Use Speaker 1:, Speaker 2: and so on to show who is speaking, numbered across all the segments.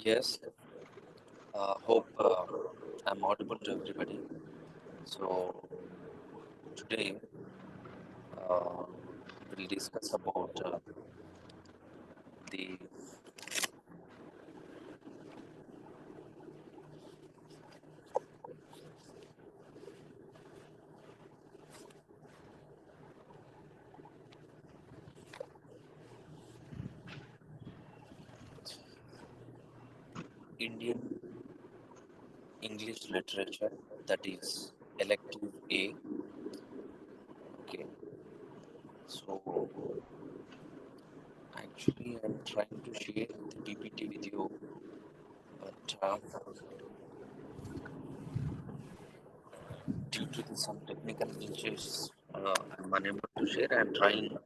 Speaker 1: Yes, hope I'm audible to everybody. So today we'll discuss about the Indian English literature, that is elective A. Okay, so actually I'm trying to share the PPT with you, but due to some technical issues, I'm unable to share. I'm trying.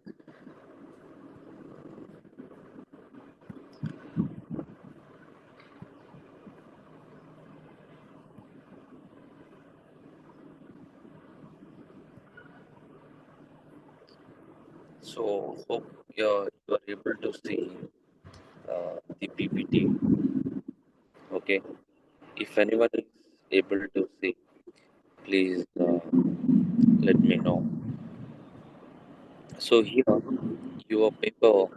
Speaker 1: So hope you're able to see the PPT. Okay. If anyone is able to see, please let me know. So here, your paper,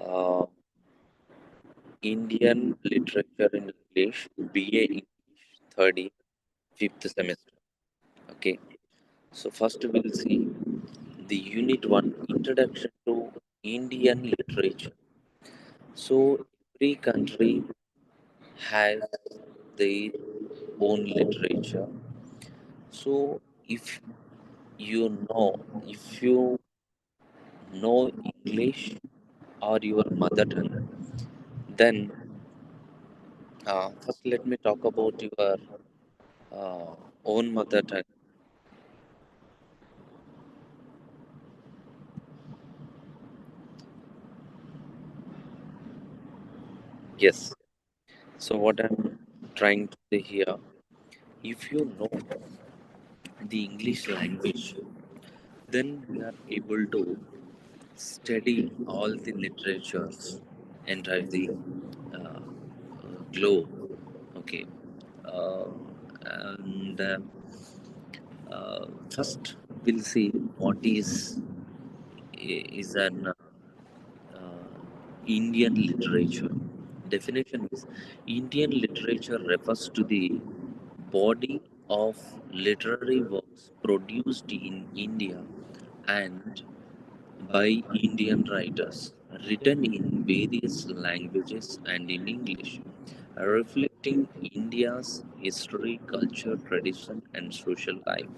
Speaker 1: uh, Indian Literature in English, BA English, third year, fifth semester. Okay. So first we'll see the Unit 1, Introduction to Indian Literature. So every country has their own literature. So if you know English or your mother tongue, then first let me talk about your uh, own mother tongue. Yes. So what I'm trying to say here, if you know the English language, then we are able to study all the literatures entire the uh, globe. Okay. Uh, and first we'll see what is an Indian literature. Definition is Indian literature refers to the body of literary works produced in India and by Indian writers, written in various languages and in English, reflecting India's history, culture, tradition, and social life.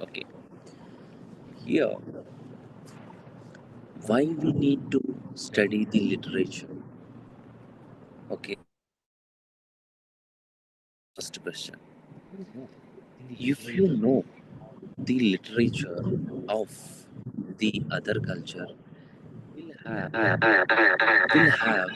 Speaker 1: Okay, here, why we need to study the literature? Okay, first question. If you know the literature of the other culture, will have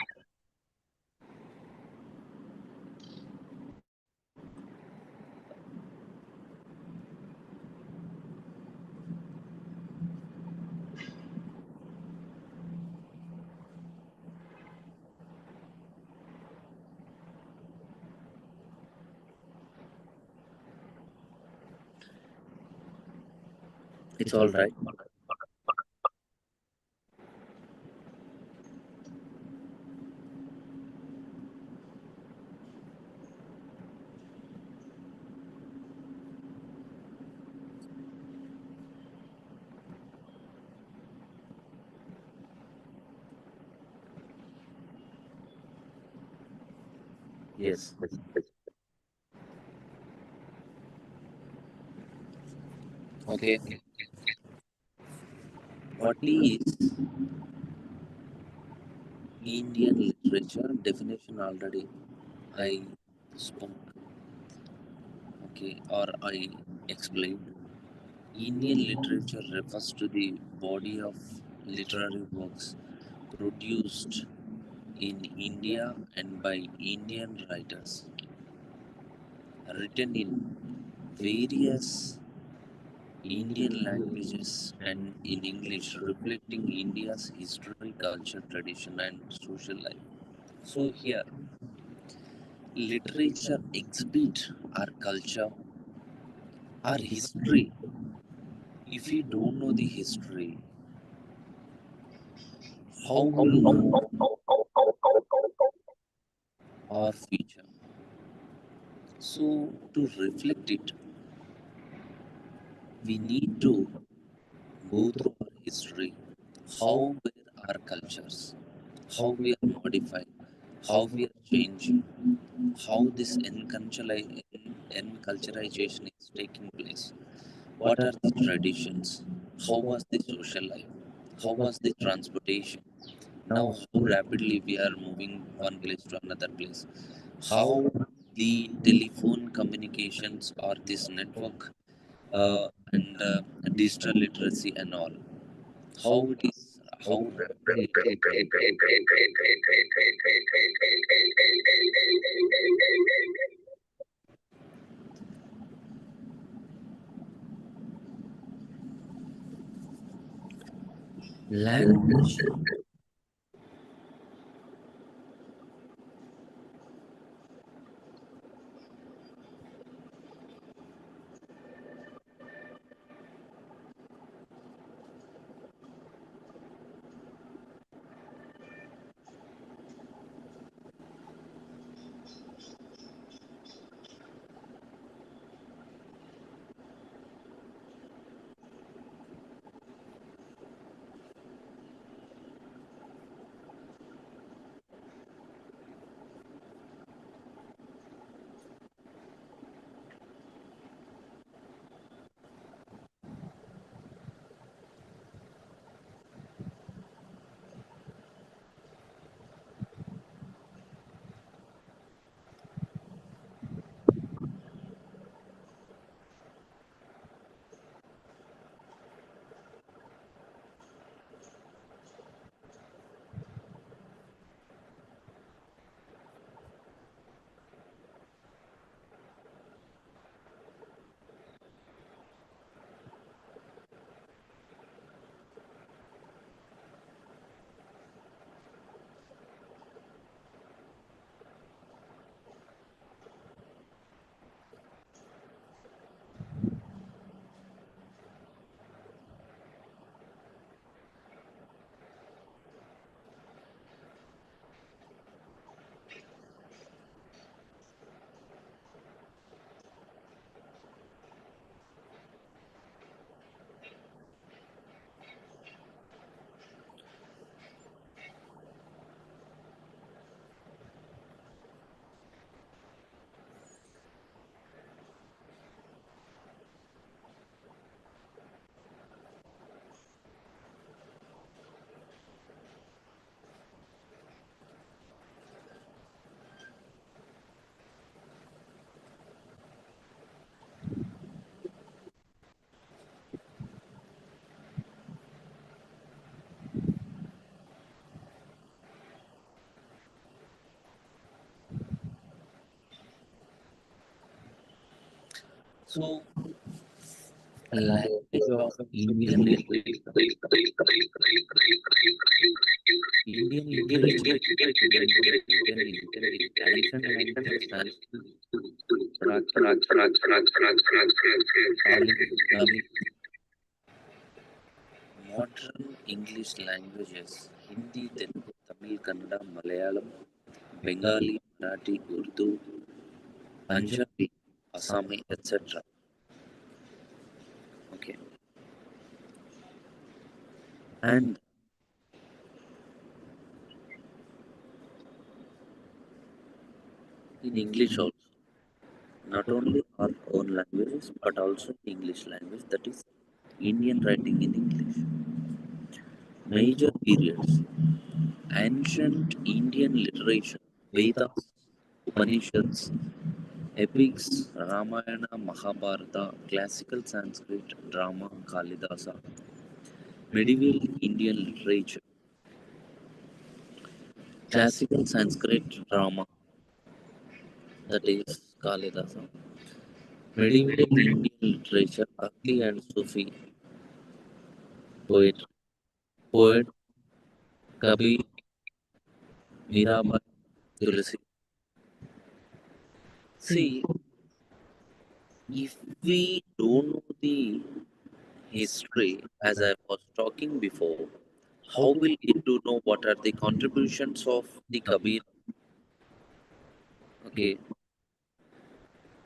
Speaker 1: it's all right. Yes. Okay. What is Indian literature? Definition already I spoke. Okay, or I explained. Indian literature refers to the body of literary works produced in India and by Indian writers, written in various Indian languages and in English, reflecting India's history, culture, tradition, and social life. So here, Literature exhibit our culture, our history. If we don't know the history, how we know our future? So to reflect it, we need to go through our history, how were our cultures, how we are modifying, how we are changing, how this enculturization is taking place, what are the traditions, how was the social life, how was the transportation, now how rapidly we are moving one place to another place, how the telephone communications or this network and digital literacy and all, how it is, how rapidly language. So language of Indian literature. Indian literature is divided into ancient languages, Sanskrit, Pali, Tamil, modern English languages, Hindi, Telugu, Tamil, Kannada, Malayalam, Bengali, Marathi, Urdu, Punjabi, Assami, etc. Okay, and in English also, not only our own languages but also English language, that is Indian writing in English. Major periods: ancient Indian literature, Vedas, Upanishads, epics, Ramayana, Mahabharata, classical Sanskrit, drama, Kalidasa, medieval Indian literature, classical Sanskrit drama, that is Kalidasa, medieval Indian literature, Akli and Sufi poetry, poet Kabir, Mirabai, Tulsi, See, if we don't know the history, as I was talking before, how will we get to know what are the contributions of the Kabir? Okay,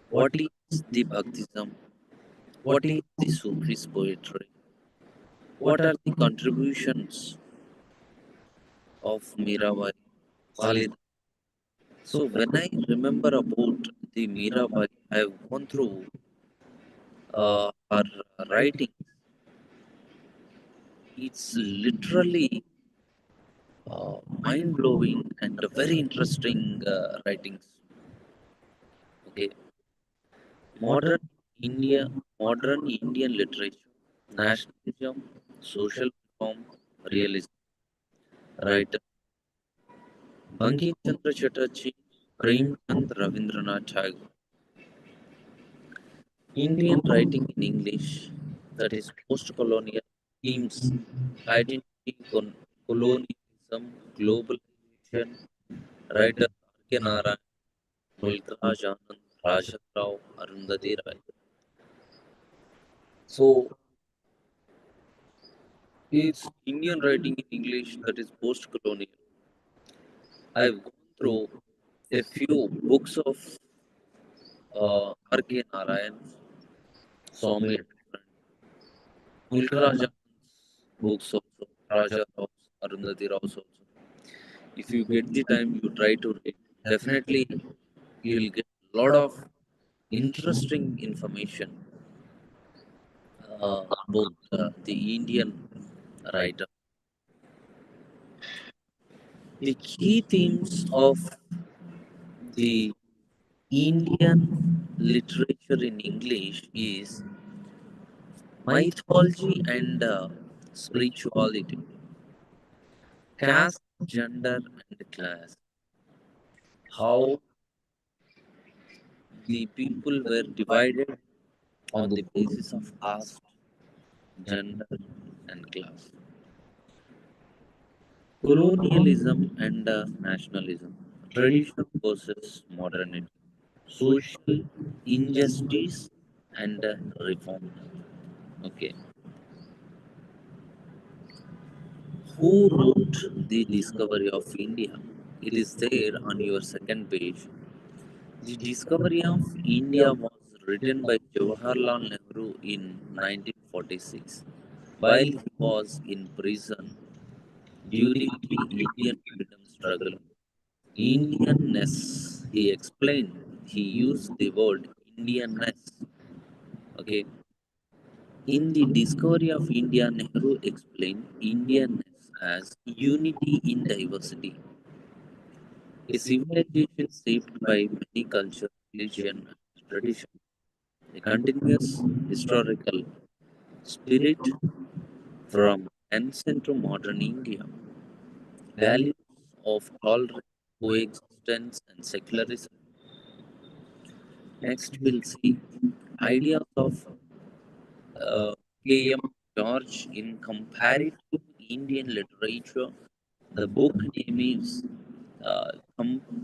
Speaker 1: what is the Bhaktism? What is the Sufis poetry? What are the contributions of Mirabai, Khalid? So when I remember about the Mirabai, I have gone through her writing. It's literally mind blowing and very interesting writings. Okay, modern India, modern Indian literature, nationalism, social reform, realism. Writer Bankim Chandra Chatterjee, Premchand Ravindranath Tagore. Indian writing in English, that is post-colonial themes, identity, colonialism, globalization. Writer R.K. Narayan, Mulkraj Anand, Rajat Rao, Arundhati Rai. So it's Indian writing in English that is post-colonial. I've gone through a few books of R.K. Narayan, Soumya, Mulkraj Anand's books also, Raja Rao's, Arundhati Rao's also. If you get the time, you try to read. Definitely, you will get a lot of interesting information about the Indian writer. The key themes of the Indian literature in English is mythology and spirituality, caste, gender, and class. How the people were divided on the basis of caste, gender, and class. Colonialism and nationalism, tradition versus modernity, social injustice and reform. Okay, who wrote the discovery of India? It is there on your second page. The discovery of India was written by Jawaharlal Nehru in 1946 while he was in prison during the Indian freedom struggle. Indianness, he explained, he used the word Indianness. Okay. In the discovery of India, Nehru explained Indianness as unity in diversity, a civilization shaped by many cultures, religion, and tradition, a continuous historical spirit from ancient to modern India, values of tolerance, coexistence, and secularism. Next, we'll see ideas of K.M. George in comparative Indian literature. The book name is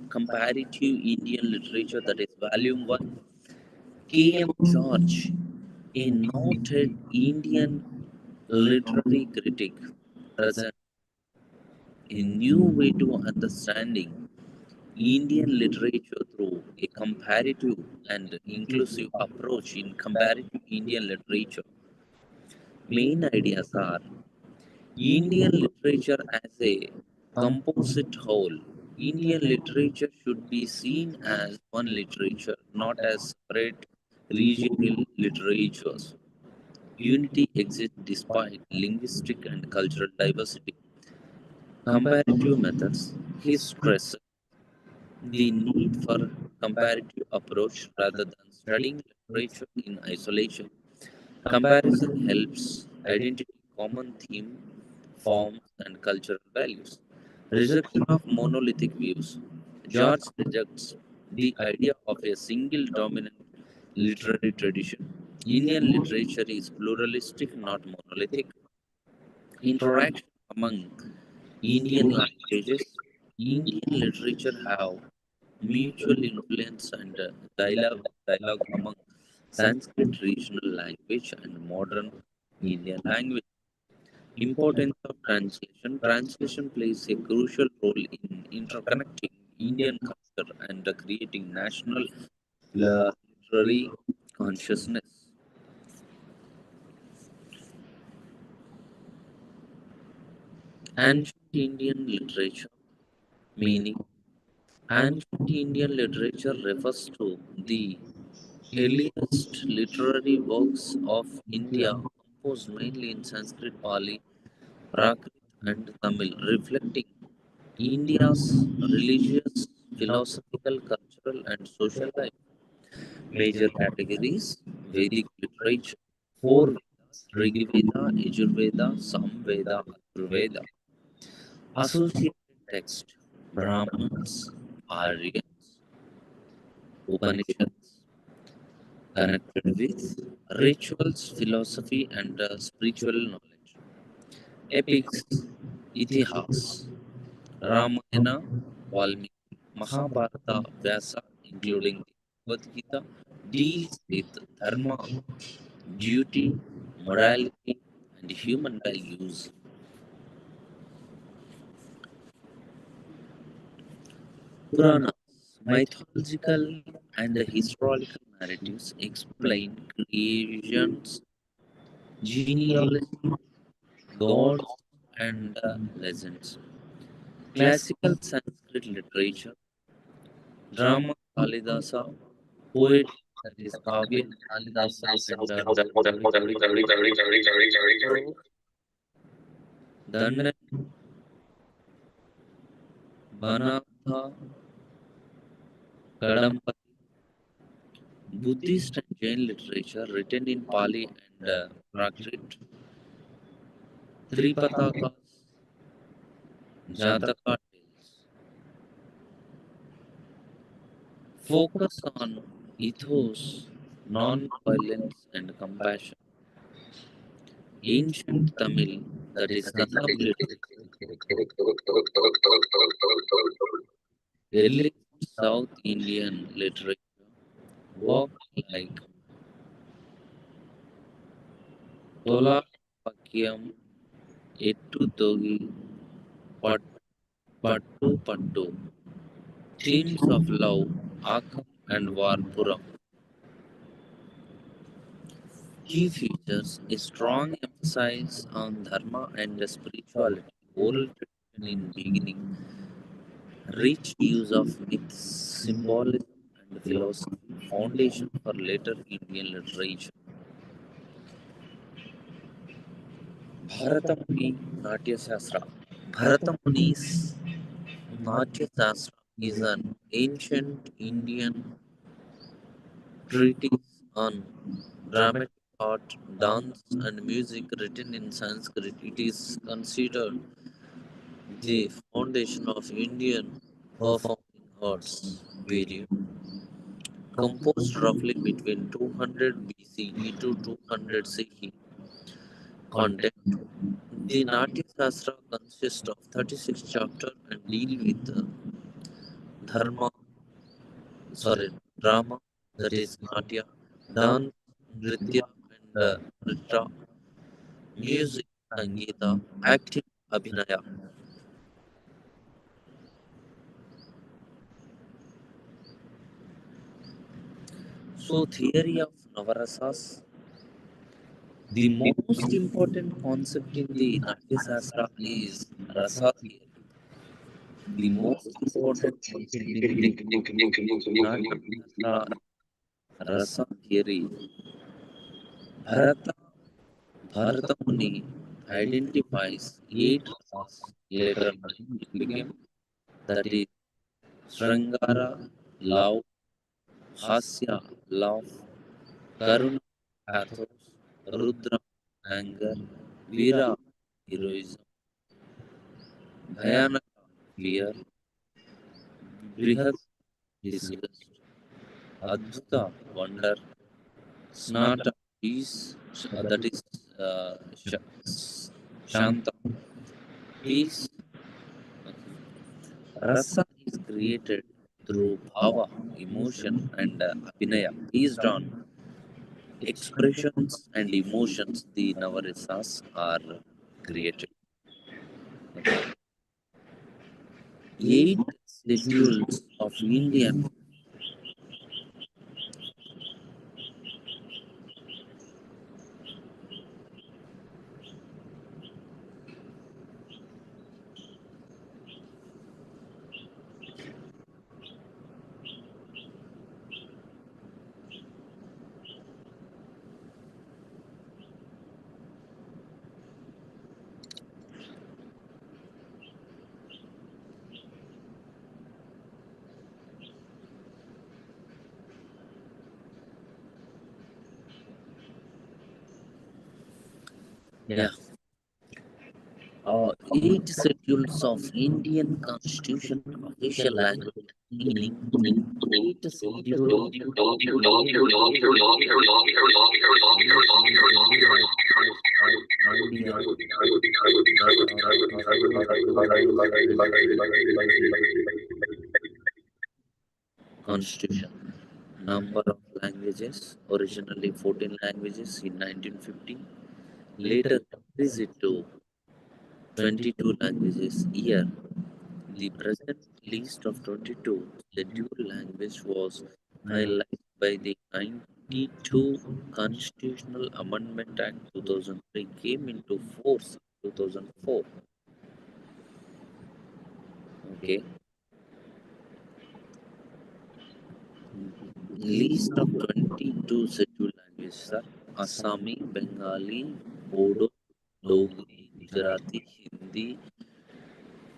Speaker 1: Comparative Indian Literature, that is Volume 1. K.M. George, a noted Indian literary critic, presents a new way to understanding Indian literature through a comparative and inclusive approach. In comparative Indian literature, main ideas are Indian literature as a composite whole. Indian literature should be seen as one literature, not as separate regional literatures. Unity exists despite linguistic and cultural diversity. Comparative methods. He stresses the need for comparative approach rather than studying literature in isolation. Comparison helps identify common theme, forms, and cultural values. Rejection of monolithic views. George rejects the idea of a single dominant literary tradition. Indian literature is pluralistic, not monolithic. Interaction among Indian languages. Indian literature have mutual influence and dialogue among Sanskrit regional language and modern Indian language. Importance of translation. Translation plays a crucial role in interconnecting Indian culture and creating national literary consciousness. Ancient Indian literature meaning. Ancient Indian literature refers to the earliest literary works of India composed mainly in Sanskrit, Pali, Prakrit, and Tamil, reflecting India's religious, philosophical, cultural, and social life. Major categories: Vedic literature, four Vedas, Rig Veda, Yajurveda, Samveda, Atharvaveda. Associated text: Brahmans, Aryans, Upanishads, connected with rituals, philosophy, and spiritual knowledge. Epics, Itihas, Ramayana, Valmiki, Mahabharata, Vyasa, including the Bhagavad Gita, deals with dharma, duty, morality, and human values. Puranas, mythological and historical narratives explain creations, genealogy, gods, and legends. Classical Sanskrit literature, drama Kalidasa, poetry that is Kavya Kalidasa, and Dandan Banatha Kadambari, Buddhist and Jain literature written in Pali and Prakrit, Tripatakas, Jataka tales, focus on ethos, non-violence and compassion. Ancient Tamil, that is Kannada literature, early South Indian literature, work like Tola Pakyam, Ettu Togi, Pattu Pattu, themes of love, Akam and Varpuram. Key features: a strong emphasis on dharma and spirituality, oral tradition in beginning, rich use of myths, symbolism, and philosophy, foundation for later Indian literature. Bharatamuni Natya Shastra. Bharatamuni's Natya Shastra is an ancient Indian treatise on dramatic art, dance, and music written in Sanskrit. It is considered the foundation of Indian performing arts period, composed roughly between 200 BCE to 200 CE. Content: the Natya Shastra consists of 36 chapters and deal with dharma, sorry, drama, that is Natya, dance, Nritya, and Nrita, music, Sangeeta, acting, Abhinaya. So, theory of Navarasas. The most important concept in the Natya Shastra is rasa theory. The most important concept in the Natya Shastra rasa theory. Bharata Bharata Muni identifies eight rasas, later nine it became, that is Sringara, love, Hasya, love, Karuna, pathos, Rudra, anger, Veera, heroism, Bhayanaka, fear, Brihad, disgust, Adbhuta, wonder, Snata, peace, that is Shanta, peace. Rasa is created through bhava, emotion, and abhinaya, based on expressions and emotions. The Navarisas are created. Okay. Eight schedules of Indian. Yeah. Eight schedules of Indian Constitution official language meaning eight schedule India that are Constitution. Number of languages, originally 14 languages in 1950, later increased it to 22 languages. Here, the present list of 22 scheduled language was highlighted by the 92 Constitutional Amendment Act 2003 came into force in 2004. Okay. List of 22 scheduled languages, sir. Assami, Bengali, Bodo, Dogri, Gujarati, Hindi,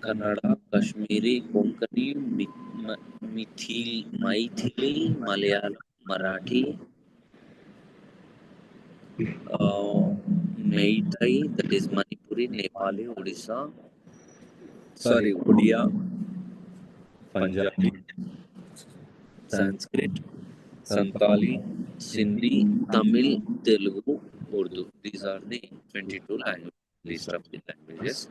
Speaker 1: Kannada, Kashmiri, Konkani, Maithili, Malayalam, Marathi, Meitei, that is Manipuri, Nepali, Odisha, sorry, Odia, Punjabi, Sanskrit, Santali, Sindhi, Tamil, Telugu, Urdu. These are the 22 languages, list of the languages.